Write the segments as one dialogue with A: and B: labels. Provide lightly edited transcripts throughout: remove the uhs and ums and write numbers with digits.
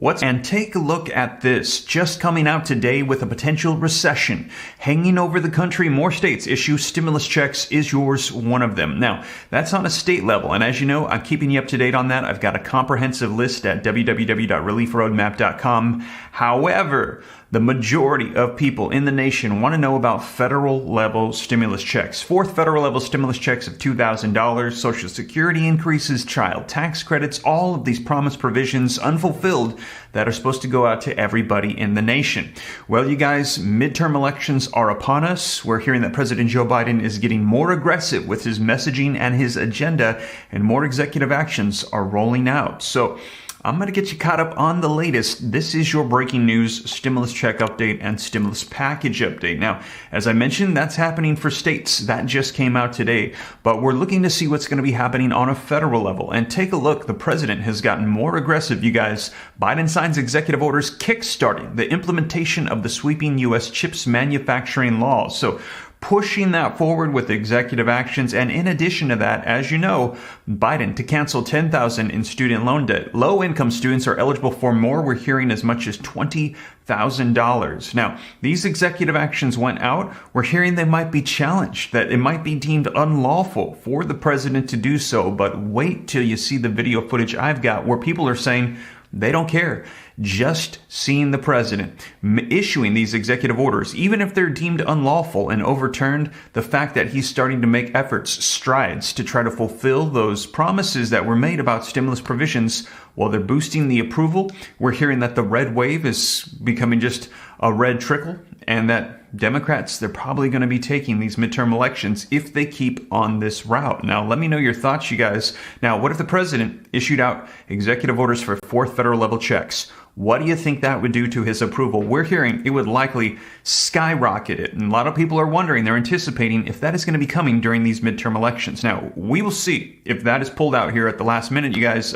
A: And take a look at this. Just coming out today with a potential recession hanging over the country. More states issue stimulus checks. Is yours one of them? Now, that's on a state level. And as you know, I'm keeping you up to date on that. I've got a comprehensive list at www.reliefroadmap.com. However, the majority of people in the nation want to know about federal level stimulus checks. Fourth federal level stimulus checks of $2,000, Social Security increases, child tax credits, all of these promised provisions unfulfilled that are supposed to go out to everybody in the nation. Well, you guys, midterm elections are upon us. We're hearing that President Joe Biden is getting more aggressive with his messaging and his agenda, and more executive actions are rolling out. So I'm going to get you caught up on the latest. This is your breaking news stimulus check update and stimulus package update. Now, as I mentioned, that's happening for states. That just came out today. But we're looking to see what's going to be happening on a federal level. And take a look. The president has gotten more aggressive, you guys. Biden signs executive orders kickstarting the implementation of the sweeping U.S. chips manufacturing laws. So pushing that forward with executive actions. And in addition to that, as you know, Biden to cancel $10,000 in student loan debt. Low-income students are eligible for more. We're hearing as much as $20,000. Now, these executive actions went out. We're hearing they might be challenged, that it might be deemed unlawful for the president to do so. But wait till you see the video footage I've got where people are saying they don't care. Just seeing the president issuing these executive orders, even if they're deemed unlawful and overturned, the fact that he's starting to make strides to try to fulfill those promises that were made about stimulus provisions, while they're boosting the approval, we're hearing that the red wave is becoming just a red trickle, and that Democrats, they're probably going to be taking these midterm elections if they keep on this route. Now, let me know your thoughts, you guys. Now, what if the president issued out executive orders for fourth federal level checks? What do you think that would do to his approval? We're hearing it would likely skyrocket it. And a lot of people are wondering, they're anticipating if that is going to be coming during these midterm elections. Now, we will see if that is pulled out here at the last minute, you guys.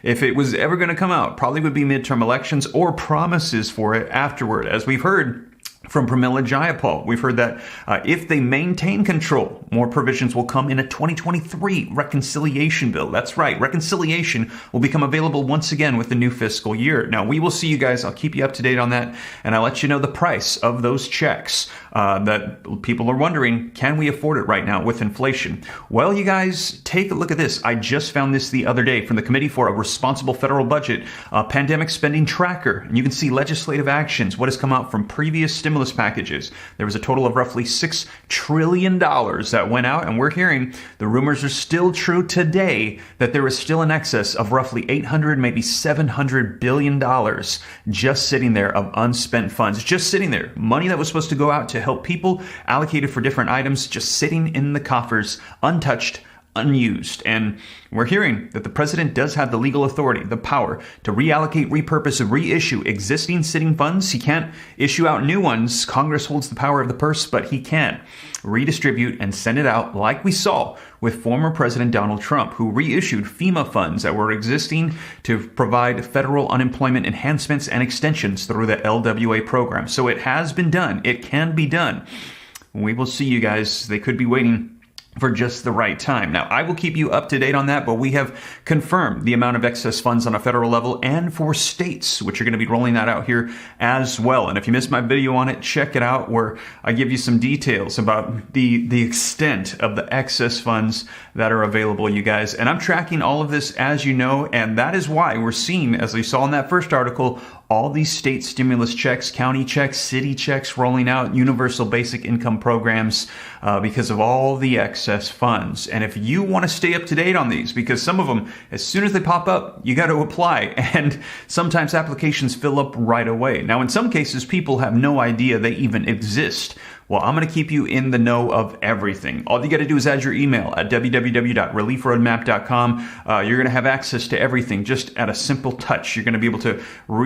A: If it was ever going to come out, probably would be midterm elections or promises for it afterward. As we've heard from Pramila Jayapal, we've heard that if they maintain control, more provisions will come in a 2023 reconciliation bill. That's right. Reconciliation will become available once again with the new fiscal year. Now, we will see, you guys. I'll keep you up to date on that, and I'll let you know the price of those checks that people are wondering, can we afford it right now with inflation? Well, you guys, take a look at this. I just found this the other day from the Committee for a Responsible Federal Budget, Pandemic Spending Tracker. And you can see legislative actions, what has come out from previous stimulus packages. There was a total of roughly $6 trillion that went out, and we're hearing the rumors are still true today that there is still an excess of roughly $800, maybe $700 billion just sitting there of unspent funds, just sitting there. Money that was supposed to go out to help people, allocated for different items, just sitting in the coffers, untouched, unused. And we're hearing that the president does have the legal authority, the power to reallocate, repurpose, and reissue existing sitting funds. He can't issue out new ones. Congress holds the power of the purse, but he can redistribute and send it out, like we saw with former President Donald Trump, who reissued FEMA funds that were existing to provide federal unemployment enhancements and extensions through the LWA program. So it has been done. It can be done. We will see, you guys. They could be waiting for just the right time. Now, I will keep you up to date on that, but we have confirmed the amount of excess funds on a federal level and for states, which are going to be rolling that out here as well. And if you missed my video on it, check it out where I give you some details about the extent of the excess funds that are available, you guys. And I'm tracking all of this, as you know, and that is why we're seeing, as we saw in that first article, all these state stimulus checks, county checks, city checks rolling out, universal basic income programs, because of all the excess funds. And if you want to stay up to date on these, because some of them, as soon as they pop up, you got to apply. And sometimes applications fill up right away. Now, in some cases, people have no idea they even exist. Well, I'm going to keep you in the know of everything. All you got to do is add your email at www.reliefroadmap.com. You're going to have access to everything just at a simple touch. You're going to be able to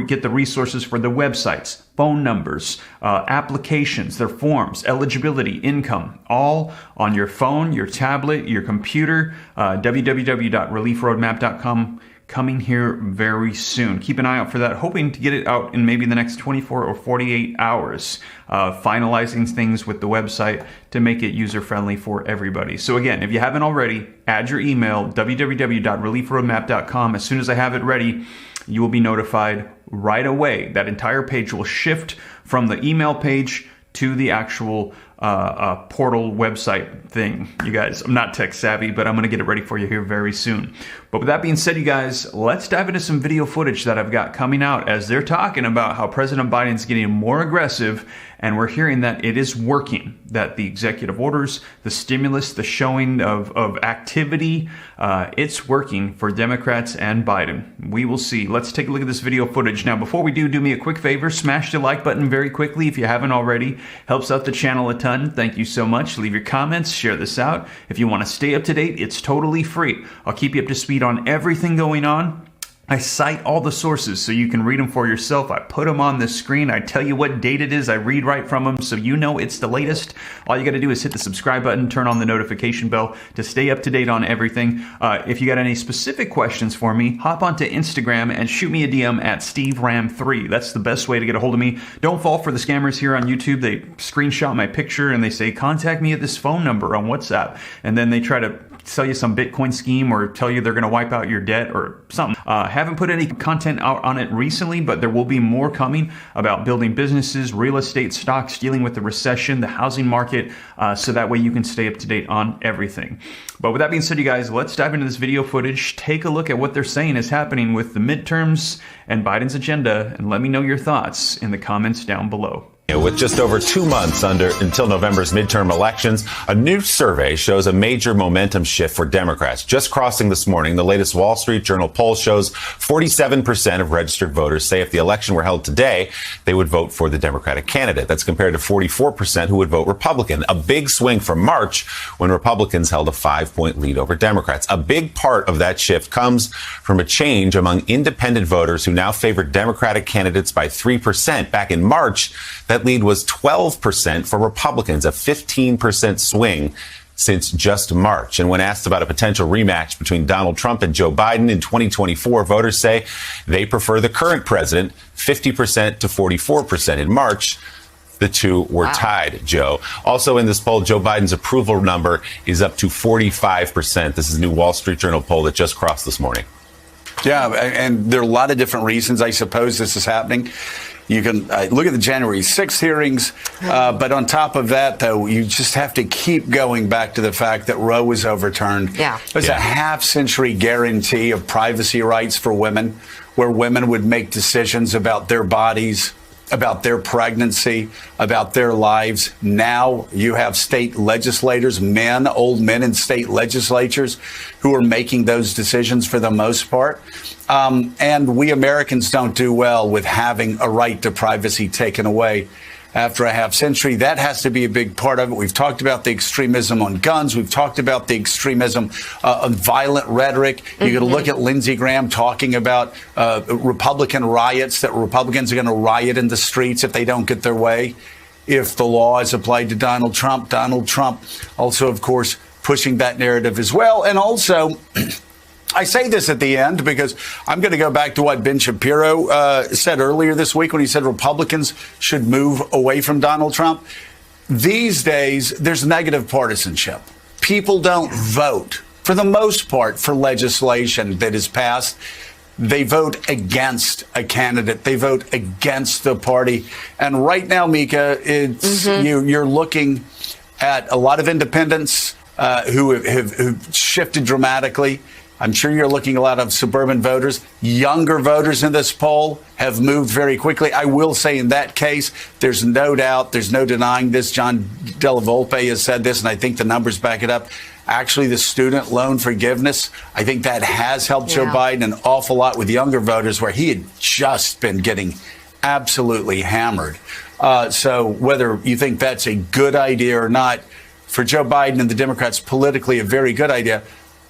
A: get the resources for the websites, phone numbers, applications, their forms, eligibility, income, all on your phone, your tablet, your computer, www.reliefroadmap.com. Coming here very soon. Keep an eye out for that. Hoping to get it out in maybe the next 24 or 48 hours. Finalizing things with the website to make it user-friendly for everybody. So again, if you haven't already, add your email, www.reliefroadmap.com. As soon as I have it ready, you will be notified right away. That entire page will shift from the email page to the actual portal website thing. You guys, I'm not tech savvy, but I'm going to get it ready for you here very soon. But with that being said, you guys, let's dive into some video footage that I've got coming out as they're talking about how President Biden's getting more aggressive, and we're hearing that it is working, that the executive orders, the stimulus, the showing of activity, it's working for Democrats and Biden. We will see. Let's take a look at this video footage. Now, before we do me a quick favor, smash the like button very quickly if you haven't already. Helps out the channel a ton. Thank you so much. Leave your comments, share this out. If you want to stay up to date, it's totally free. I'll keep you up to speed on everything going on. I cite all the sources so you can read them for yourself. I put them on the screen. I tell you what date it is. I read right from them so you know it's the latest. All you got to do is hit the subscribe button, turn on the notification bell to stay up to date on everything. If you got any specific questions for me, hop onto Instagram and shoot me a DM at SteveRam3. That's the best way to get a hold of me. Don't fall for the scammers here on YouTube. They screenshot my picture and they say, contact me at this phone number on WhatsApp. And then they try to sell you some Bitcoin scheme or tell you they're going to wipe out your debt or something. Haven't put any content out on it recently, but there will be more coming about building businesses, real estate, stocks, dealing with the recession, the housing market, so that way you can stay up to date on everything. But with that being said, you guys, let's dive into this video footage, take a look at what they're saying is happening with the midterms and Biden's agenda, and let me know your thoughts in the comments down below.
B: With just over 2 months until November's midterm elections, a new survey shows a major momentum shift for Democrats. Just crossing this morning, the latest Wall Street Journal poll shows 47% of registered voters say if the election were held today, they would vote for the Democratic candidate. That's compared to 44% who would vote Republican. A big swing from March when Republicans held a 5-point lead over Democrats. A big part of that shift comes from a change among independent voters who now favor Democratic candidates by 3%. Back in March, that lead was 12% for Republicans, a 15% swing since just March. And when asked about a potential rematch between Donald Trump and Joe Biden in 2024, voters say they prefer the current president, 50% to 44%. In March, the two were tied, Joe. Also in this poll, Joe Biden's approval number is up to 45%. This is a new Wall Street Journal poll that just crossed this morning.
C: Yeah, and there are a lot of different reasons, I suppose, this is happening. You can look at the January 6th hearings, but on top of that, though, you just have to keep going back to the fact that Roe was overturned.
D: Yeah.
C: There's a half-century guarantee of privacy rights for women, where women would make decisions about their bodies, about their pregnancy, about their lives. Now you have state legislators, old men in state legislatures who are making those decisions for the most part. And we Americans don't do well with having a right to privacy taken away after a half century. That has to be a big part of it. We've talked about the extremism on guns. We've talked about the extremism of violent rhetoric. You're going to look at Lindsey Graham talking about Republican riots, that Republicans are going to riot in the streets if they don't get their way, if the law is applied to Donald Trump. Donald Trump also, of course, pushing that narrative as well. And also, I say this at the end because I'm going to go back to what Ben Shapiro said earlier this week when he said Republicans should move away from Donald Trump. These days, there's negative partisanship. People don't vote, for the most part, for legislation that is passed. They vote against a candidate. They vote against the party. And right now, Mika, it's you're looking at a lot of independents who have shifted dramatically. I'm sure you're looking at a lot of suburban voters. Younger voters in this poll have moved very quickly. I will say in that case, there's no doubt, there's no denying this. John Della Volpe has said this, and I think the numbers back it up. Actually, the student loan forgiveness, I think that has helped Joe Biden an awful lot with younger voters, where he had just been getting absolutely hammered. So whether you think that's a good idea or not, for Joe Biden and the Democrats, politically a very good idea.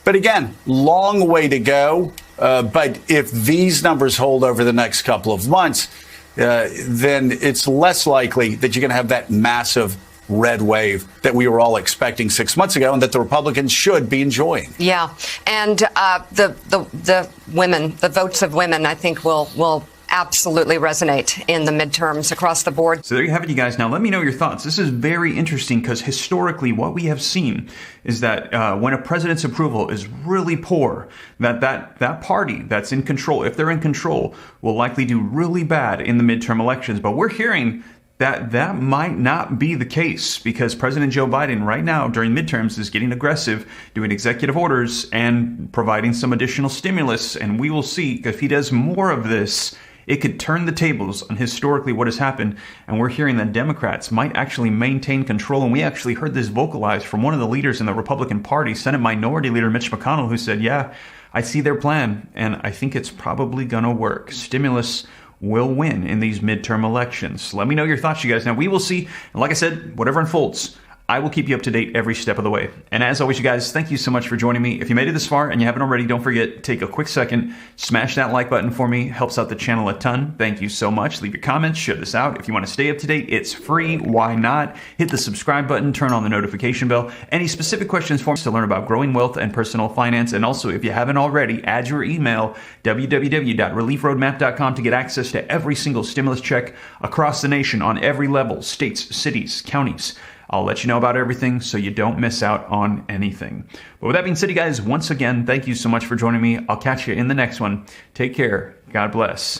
C: But again, long way to go. But if these numbers hold over the next couple of months, then it's less likely that you're going to have that massive red wave that we were all expecting 6 months ago, and that the Republicans should be enjoying.
D: Yeah, and the women, the votes of women, I think will absolutely resonate in the midterms across the board.
A: So there you have it, you guys. Now, let me know your thoughts. This is very interesting because historically what we have seen is that when a president's approval is really poor, that party that's in control, if they're in control, will likely do really bad in the midterm elections. But we're hearing that might not be the case because President Joe Biden right now during midterms is getting aggressive, doing executive orders and providing some additional stimulus. And we will see if he does more of this, it could turn the tables on historically what has happened. And we're hearing that Democrats might actually maintain control. And we actually heard this vocalized from one of the leaders in the Republican Party, Senate Minority Leader Mitch McConnell, who said, yeah, I see their plan and I think it's probably going to work. Stimulus will win in these midterm elections. Let me know your thoughts, you guys. Now, we will see. And like I said, whatever unfolds, I will keep you up to date every step of the way. And as always, you guys, thank you so much for joining me. If you made it this far and you haven't already, don't forget, take a quick second, smash that like button for me. Helps out the channel a ton. Thank you so much. Leave your comments, share this out. If you want to stay up to date, it's free. Why not? Hit the subscribe button, turn on the notification bell. Any specific questions for me to learn about growing wealth and personal finance. And also, if you haven't already, add your email, www.reliefroadmap.com, to get access to every single stimulus check across the nation on every level, states, cities, counties. I'll let you know about everything so you don't miss out on anything. But with that being said, you guys, once again, thank you so much for joining me. I'll catch you in the next one. Take care. God bless.